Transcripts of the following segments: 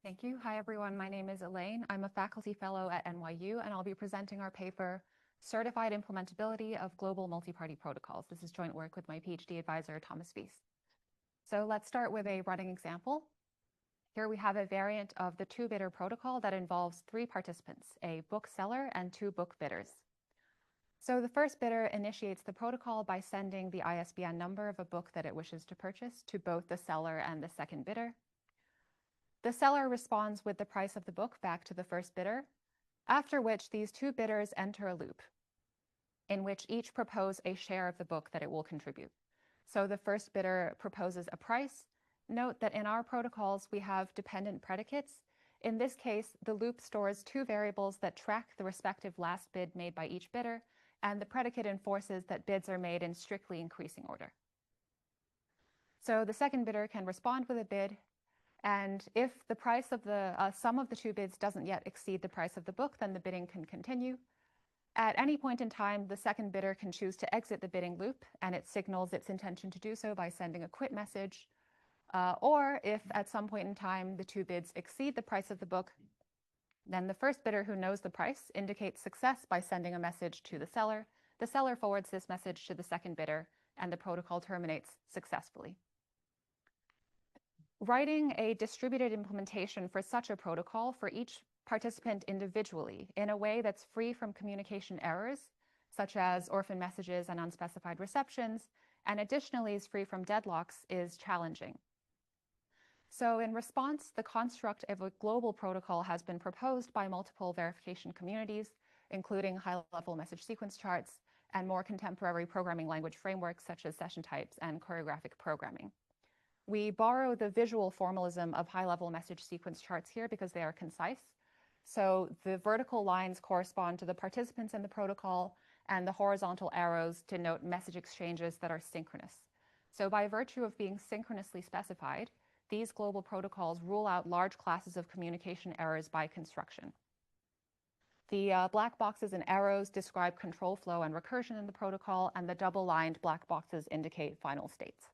Thank you. Hi, everyone. My name is Elaine. I'm a faculty fellow at NYU, and I'll be presenting our paper, Certified Implementability of Global Multiparty Protocols. This is joint work with my PhD advisor, Thomas Wies. So let's start with a running example. Here we have a variant of the two-bidder protocol that involves three participants, a bookseller and two book bidders. So the first bidder initiates the protocol by sending the ISBN number of a book that it wishes to purchase to both the seller and the second bidder. The seller responds with the price of the book back to the first bidder, after which these two bidders enter a loop in which each propose a share of the book that it will contribute. So the first bidder proposes a price. Note that in our protocols, we have dependent predicates. In this case, the loop stores two variables that track the respective last bid made by each bidder, and the predicate enforces that bids are made in strictly increasing order. So the second bidder can respond with a bid, and if the price of the sum of the two bids doesn't yet exceed the price of the book, then the bidding can continue. At any point in time, the second bidder can choose to exit the bidding loop, and it signals its intention to do so by sending a quit message. Or if at some point in time the two bids exceed the price of the book, then the first bidder who knows the price indicates success by sending a message to the seller. The seller forwards this message to the second bidder, and the protocol terminates successfully. Writing a distributed implementation for such a protocol for each participant individually in a way that's free from communication errors, such as orphan messages and unspecified receptions, and additionally is free from deadlocks, is challenging. So in response, the construct of a global protocol has been proposed by multiple verification communities, including high-level message sequence charts and more contemporary programming language frameworks such as session types and choreographic programming. We borrow the visual formalism of high-level message sequence charts here because they are concise. So the vertical lines correspond to the participants in the protocol, and the horizontal arrows denote message exchanges that are synchronous. So by virtue of being synchronously specified, these global protocols rule out large classes of communication errors by construction. The black boxes and arrows describe control flow and recursion in the protocol, and the double-lined black boxes indicate final states.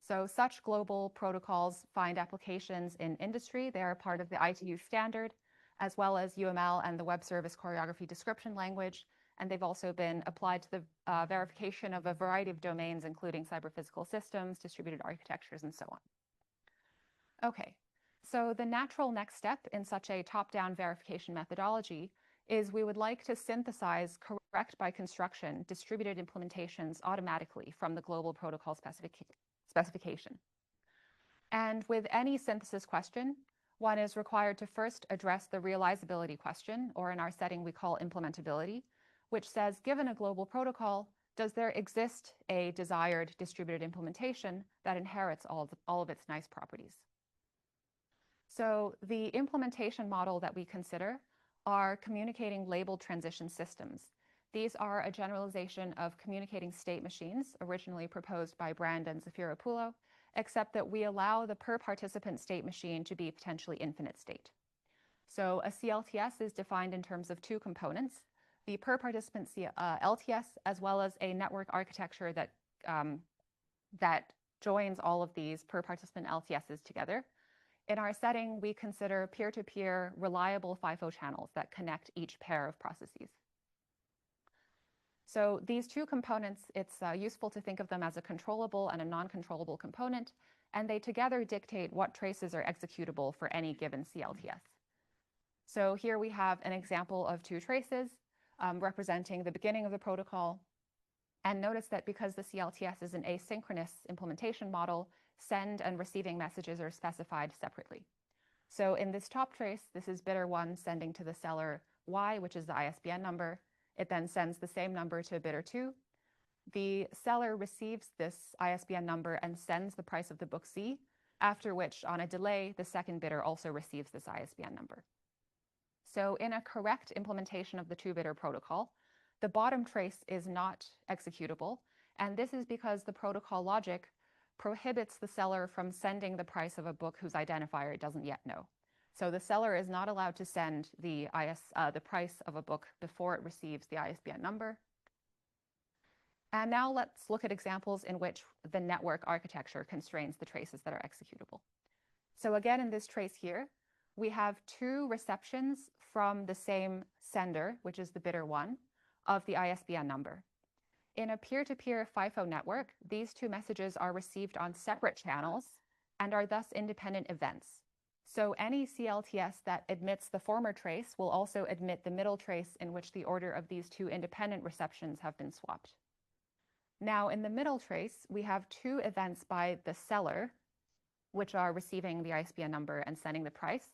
So such global protocols find applications in industry. They are part of the ITU standard, as well as UML and the Web Service Choreography Description Language. And they've also been applied to the verification of a variety of domains, including cyber-physical systems, distributed architectures, and so on. Okay, so the natural next step in such a top-down verification methodology is we would like to synthesize correct by construction distributed implementations automatically from the global protocol specification. And with any synthesis question, one is required to first address the realizability question, or in our setting we call implementability, which says, given a global protocol, does there exist a desired distributed implementation that inherits all of its nice properties? So the implementation model that we consider are communicating labeled transition systems. These are a generalization of communicating state machines originally proposed by Brand and Zafiropoulos, except that we allow the per participant state machine to be potentially infinite state. So a CLTS is defined in terms of two components, the per participant LTS, as well as a network architecture that joins all of these per participant LTSs together. In our setting, we consider peer-to-peer reliable FIFO channels that connect each pair of processes. So these two components, it's useful to think of them as a controllable and a non-controllable component, and they together dictate what traces are executable for any given CLTS. So here we have an example of two traces representing the beginning of the protocol. And notice that because the CLTS is an asynchronous implementation model, send and receiving messages are specified separately. So in this top trace, this is bidder 1 sending to the seller Y, which is the ISBN number. It then sends the same number to bidder 2. The seller receives this ISBN number and sends the price of the book Z, after which, on a delay, the second bidder also receives this ISBN number. So in a correct implementation of the two-bidder protocol, the bottom trace is not executable, and this is because the protocol logic prohibits the seller from sending the price of a book whose identifier it doesn't yet know. So the seller is not allowed to send the price of a book before it receives the ISBN number. And now let's look at examples in which the network architecture constrains the traces that are executable. So again, in this trace here, we have two receptions from the same sender, which is the bidder 1, of the ISBN number. In a peer-to-peer FIFO network, these two messages are received on separate channels and are thus independent events. So any CLTS that admits the former trace will also admit the middle trace in which the order of these two independent receptions have been swapped. Now, in the middle trace, we have two events by the seller, which are receiving the ISBN number and sending the price,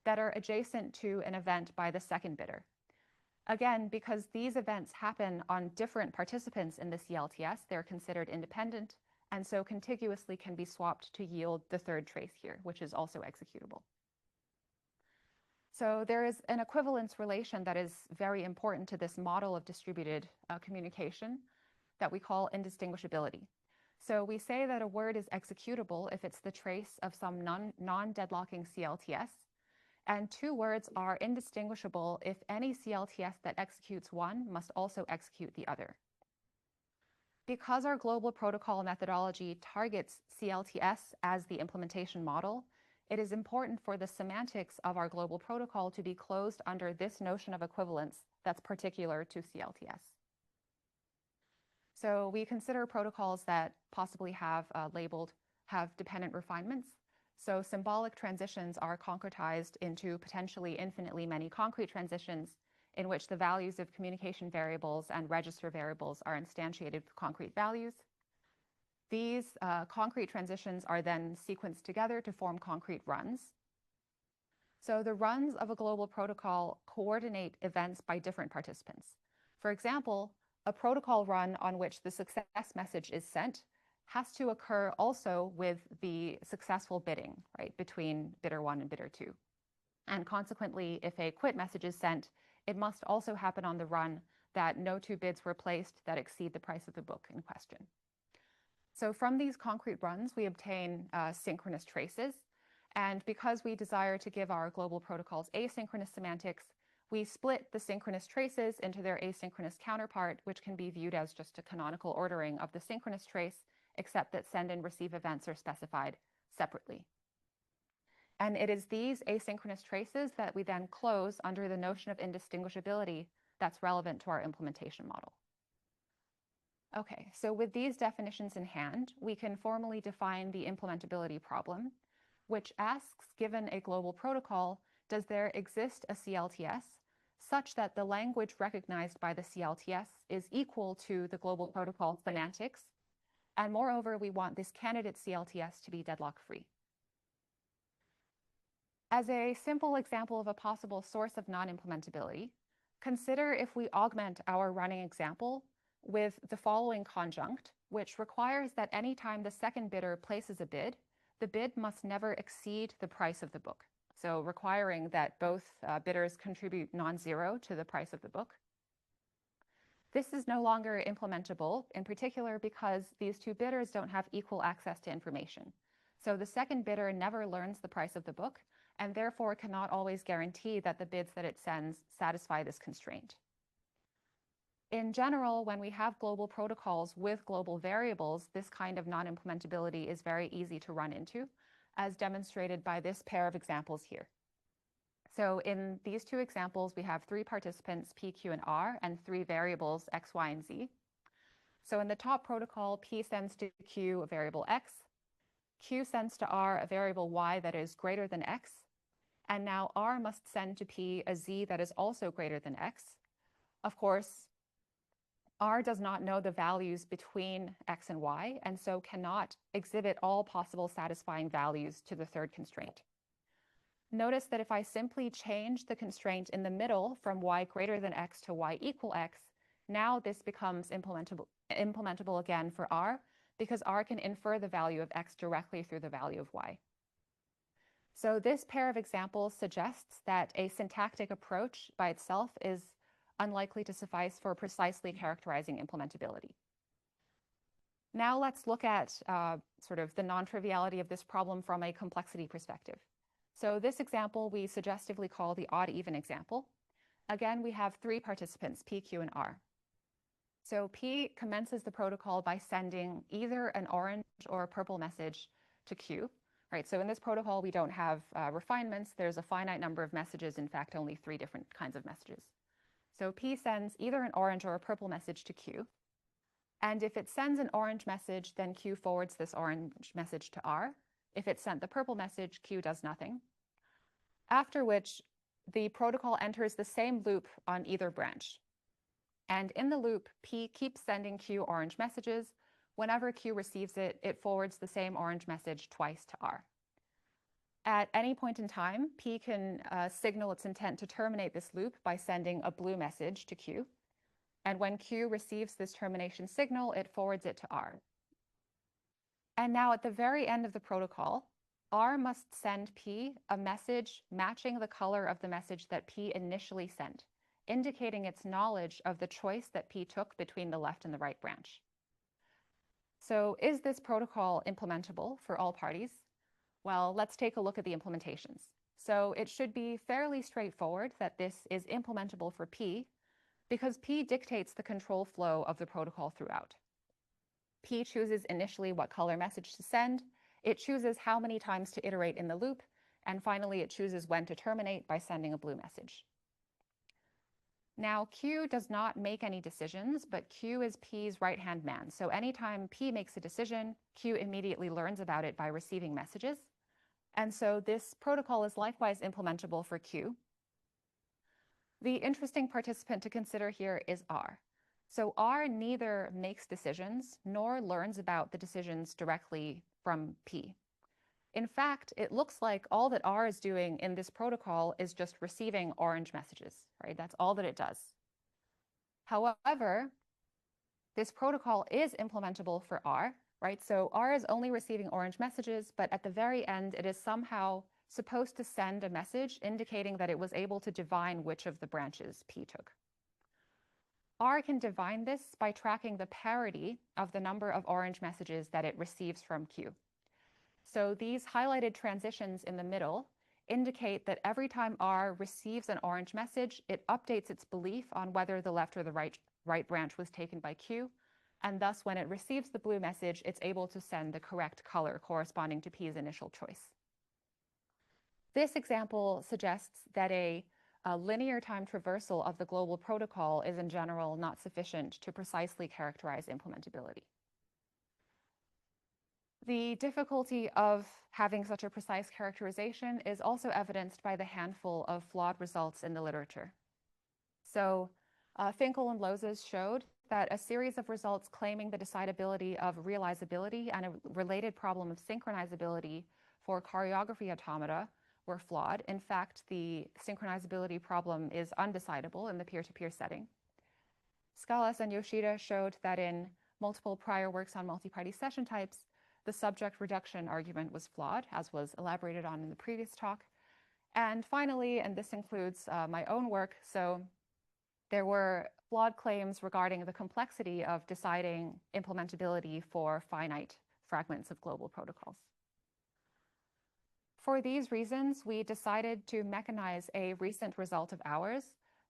that are adjacent to an event by the second bidder. Again, because these events happen on different participants in the CLTS, they're considered independent, and so contiguously can be swapped to yield the third trace here, which is also executable. So there is an equivalence relation that is very important to this model of distributed communication that we call indistinguishability. So we say that a word is executable if it's the trace of some non-deadlocking CLTS, and two words are indistinguishable if any CLTS that executes one must also execute the other. Because our global protocol methodology targets CLTS as the implementation model, it is important for the semantics of our global protocol to be closed under this notion of equivalence that's particular to CLTS. So we consider protocols that possibly have have dependent refinements. So symbolic transitions are concretized into potentially infinitely many concrete transitions in which the values of communication variables and register variables are instantiated with concrete values. These concrete transitions are then sequenced together to form concrete runs. So the runs of a global protocol coordinate events by different participants. For example, a protocol run on which the success message is sent has to occur also with the successful bidding, right, between bidder 1 and bidder 2. And consequently, if a quit message is sent, it must also happen on the run that no two bids were placed that exceed the price of the book in question. So from these concrete runs, we obtain synchronous traces. And because we desire to give our global protocols asynchronous semantics, we split the synchronous traces into their asynchronous counterpart, which can be viewed as just a canonical ordering of the synchronous trace, except that send and receive events are specified separately. And it is these asynchronous traces that we then close under the notion of indistinguishability that's relevant to our implementation model. Okay, so with these definitions in hand, we can formally define the implementability problem, which asks, given a global protocol, does there exist a CLTS such that the language recognized by the CLTS is equal to the global protocol semantics? And moreover, we want this candidate CLTS to be deadlock-free. As a simple example of a possible source of non-implementability, consider if we augment our running example with the following conjunct, which requires that any time the second bidder places a bid, the bid must never exceed the price of the book. So requiring that both bidders contribute non-zero to the price of the book. This is no longer implementable, in particular because these two bidders don't have equal access to information. So the second bidder never learns the price of the book, and therefore cannot always guarantee that the bids that it sends satisfy this constraint. In general, when we have global protocols with global variables, this kind of non-implementability is very easy to run into, as demonstrated by this pair of examples here. So in these two examples, we have three participants, P, Q, and R, and three variables, X, Y, and Z. So in the top protocol, P sends to Q a variable X, Q sends to R a variable Y that is greater than X, and now R must send to P a Z that is also greater than X. Of course, R does not know the values between X and Y, and so cannot exhibit all possible satisfying values to the third constraint. Notice that if I simply change the constraint in the middle from Y greater than X to Y equal X, now this becomes implementable again for R, because R can infer the value of X directly through the value of Y. So this pair of examples suggests that a syntactic approach by itself is unlikely to suffice for precisely characterizing implementability. Now let's look at sort of the non-triviality of this problem from a complexity perspective. So this example we suggestively call the odd-even example. Again, we have three participants, P, Q, and R. So P commences the protocol by sending either an orange or a purple message to Q, right? So in this protocol, we don't have refinements. There's a finite number of messages, in fact, only 3 different kinds of messages. So P sends either an orange or a purple message to Q. And if it sends an orange message, then Q forwards this orange message to R. If it sent the purple message, Q does nothing. After which, the protocol enters the same loop on either branch. And in the loop, P keeps sending Q orange messages. Whenever Q receives it, it forwards the same orange message twice to R. At any point in time, P can signal its intent to terminate this loop by sending a blue message to Q. And when Q receives this termination signal, it forwards it to R. And now at the very end of the protocol, R must send P a message matching the color of the message that P initially sent, indicating its knowledge of the choice that P took between the left and the right branch. So is this protocol implementable for all parties? Well, let's take a look at the implementations. So it should be fairly straightforward that this is implementable for P because P dictates the control flow of the protocol throughout. P chooses initially what color message to send, it chooses how many times to iterate in the loop, and finally it chooses when to terminate by sending a blue message. Now, Q does not make any decisions, but Q is P's right-hand man. So anytime P makes a decision, Q immediately learns about it by receiving messages. And so this protocol is likewise implementable for Q. The interesting participant to consider here is R. So R neither makes decisions nor learns about the decisions directly from P. In fact, it looks like all that R is doing in this protocol is just receiving orange messages, right? That's all that it does. However, this protocol is implementable for R, right? So R is only receiving orange messages, but at the very end, it is somehow supposed to send a message indicating that it was able to divine which of the branches P took. R can divine this by tracking the parity of the number of orange messages that it receives from Q. So these highlighted transitions in the middle indicate that every time R receives an orange message, it updates its belief on whether the left or the right branch was taken by Q. And thus, when it receives the blue message, it's able to send the correct color corresponding to P's initial choice. This example suggests that a linear time traversal of the global protocol is in general not sufficient to precisely characterize implementability. The difficulty of having such a precise characterization is also evidenced by the handful of flawed results in the literature. So Finkel and Lozes showed that a series of results claiming the decidability of realizability and a related problem of synchronizability for choreography automata were flawed. In fact, the synchronizability problem is undecidable in the peer-to-peer setting. Skalas and Yoshida showed that in multiple prior works on multi-party session types, the subject reduction argument was flawed, as was elaborated on in the previous talk. And finally, and this includes my own work, so there were flawed claims regarding the complexity of deciding implementability for finite fragments of global protocols. For these reasons, we decided to mechanize a recent result of ours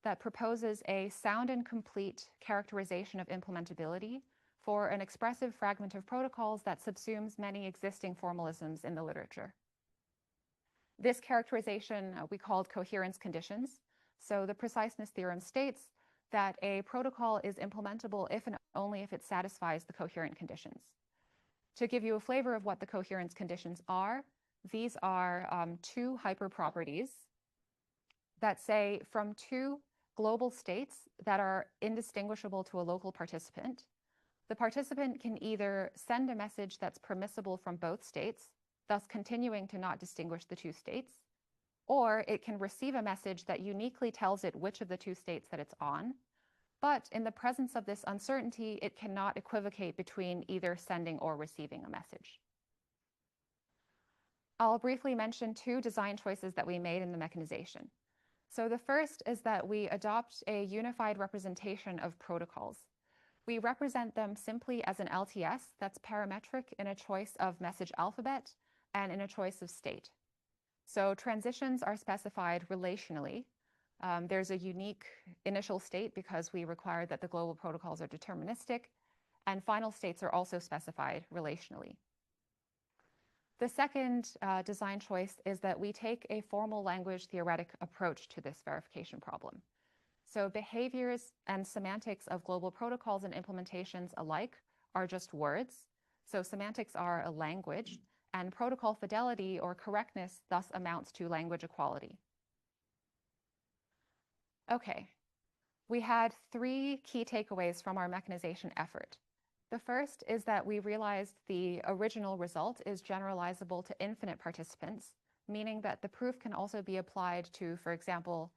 that proposes a sound and complete characterization of implementability for an expressive fragment of protocols that subsumes many existing formalisms in the literature. This characterization we called coherence conditions. So the preciseness theorem states that a protocol is implementable if and only if it satisfies the coherent conditions. To give you a flavor of what the coherence conditions are, these are 2 hyperproperties that say from 2 global states that are indistinguishable to a local participant, the participant can either send a message that's permissible from both states, thus continuing to not distinguish the 2 states, or it can receive a message that uniquely tells it which of the 2 states that it's on. But in the presence of this uncertainty, it cannot equivocate between either sending or receiving a message. I'll briefly mention 2 design choices that we made in the mechanization. So the first is that we adopt a unified representation of protocols. We represent them simply as an LTS that's parametric in a choice of message alphabet and in a choice of state. So transitions are specified relationally. There's a unique initial state because we require that the global protocols are deterministic, and final states are also specified relationally. The second design choice is that we take a formal language theoretic approach to this verification problem. So behaviors and semantics of global protocols and implementations alike are just words. So semantics are a language, and protocol fidelity or correctness thus amounts to language equality. Okay, we had three key takeaways from our mechanization effort. The first is that we realized the original result is generalizable to infinite participants, meaning that the proof can also be applied to, for example,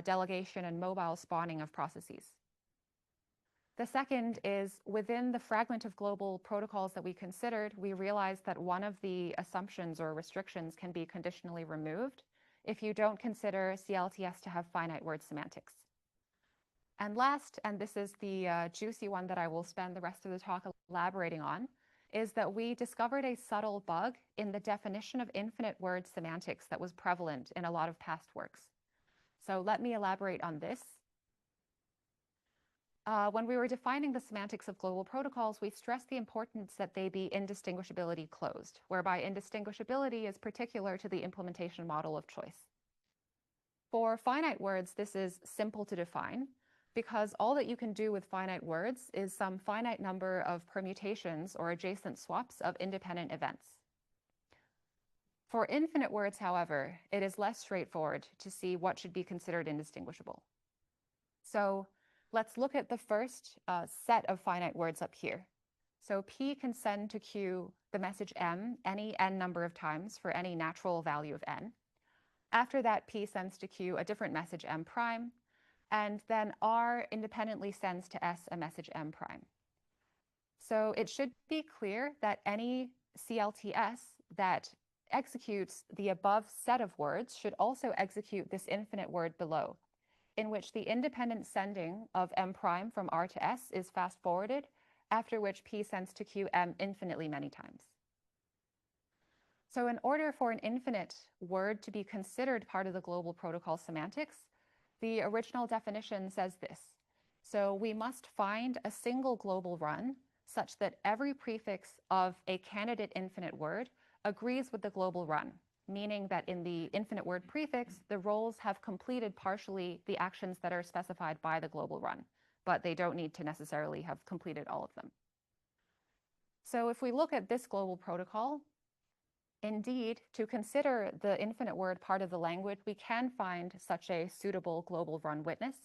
delegation and mobile spawning of processes. The second is within the fragment of global protocols that we considered, we realized that one of the assumptions or restrictions can be conditionally removed if you don't consider CLTS to have finite word semantics. And last, and this is the juicy one that I will spend the rest of the talk elaborating on, is that we discovered a subtle bug in the definition of infinite word semantics that was prevalent in a lot of past works. So let me elaborate on this. When we were defining the semantics of global protocols, we stressed the importance that they be indistinguishability closed, whereby indistinguishability is particular to the implementation model of choice. For finite words, this is simple to define because all that you can do with finite words is some finite number of permutations or adjacent swaps of independent events. For infinite words, however, it is less straightforward to see what should be considered indistinguishable. So let's look at the first set of finite words up here. So P can send to Q the message M any n number of times for any natural value of n. After that, P sends to Q a different message M prime, and then R independently sends to S a message M prime. So it should be clear that any CLTS that executes the above set of words should also execute this infinite word below, in which the independent sending of M prime from R to S is fast forwarded, after which P sends to Q M infinitely many times. So in order for an infinite word to be considered part of the global protocol semantics, the original definition says this. So we must find a single global run such that every prefix of a candidate infinite word agrees with the global run, meaning that in the infinite word prefix, the roles have completed partially the actions that are specified by the global run, but they don't need to necessarily have completed all of them. So if we look at this global protocol, indeed, to consider the infinite word part of the language, we can find such a suitable global run witness.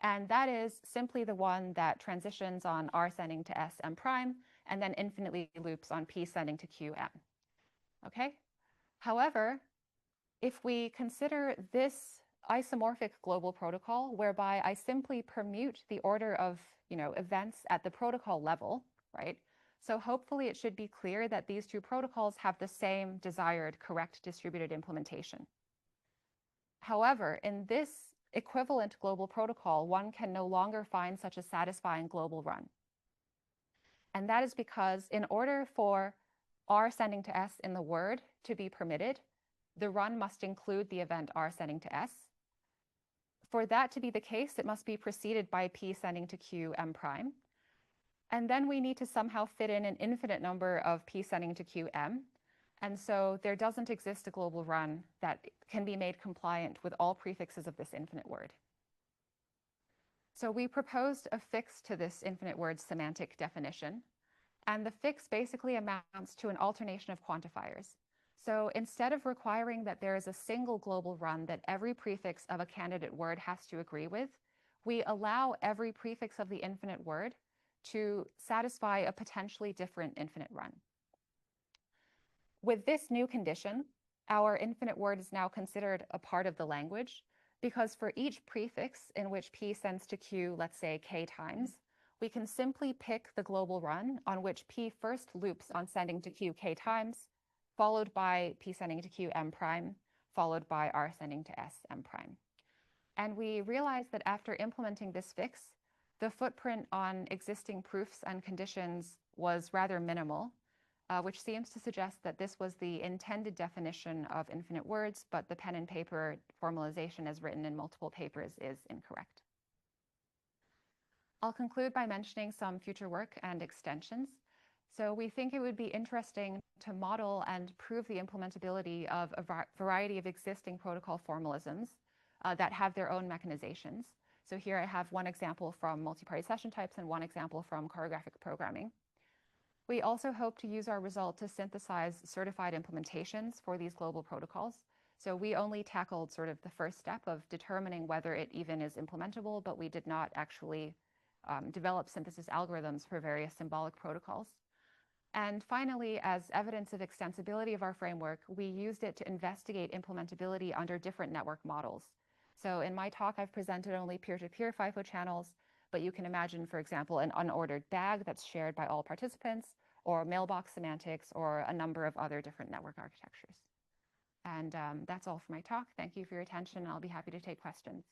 And that is simply the one that transitions on R sending to S M prime, and then infinitely loops on P sending to Q M. Okay? However, if we consider this isomorphic global protocol, whereby I simply permute the order of events at the protocol level, right? So hopefully it should be clear that these two protocols have the same desired correct distributed implementation. However, in this equivalent global protocol, one can no longer find such a satisfying global run. And that is because in order for R sending to S in the word to be permitted, the run must include the event R sending to S. For that to be the case, it must be preceded by P sending to Q M prime. And then we need to somehow fit in an infinite number of P sending to Q M. And so there doesn't exist a global run that can be made compliant with all prefixes of this infinite word. So we proposed a fix to this infinite word semantic definition. And the fix basically amounts to an alternation of quantifiers. So instead of requiring that there is a single global run that every prefix of a candidate word has to agree with, we allow every prefix of the infinite word to satisfy a potentially different infinite run. With this new condition, our infinite word is now considered a part of the language because for each prefix in which P sends to Q, let's say K times, we can simply pick the global run on which P first loops on sending to Q K times, followed by P sending to Q M prime, followed by R sending to S M prime. And we realized that after implementing this fix, the footprint on existing proofs and conditions was rather minimal, which seems to suggest that this was the intended definition of infinite words, but the pen and paper formalization as written in multiple papers is incorrect. I'll conclude by mentioning some future work and extensions. So we think it would be interesting to model and prove the implementability of a variety of existing protocol formalisms that have their own mechanizations. So here I have one example from multi-party session types and one example from choreographic programming. We also hope to use our result to synthesize certified implementations for these global protocols. So we only tackled sort of the first step of determining whether it even is implementable, but we did not actually develop synthesis algorithms for various symbolic protocols. And finally, as evidence of extensibility of our framework, we used it to investigate implementability under different network models. So in my talk, I've presented only peer-to-peer FIFO channels, but you can imagine, for example, an unordered bag that's shared by all participants, or mailbox semantics, or a number of other different network architectures. And that's all for my talk. Thank you for your attention. I'll be happy to take questions.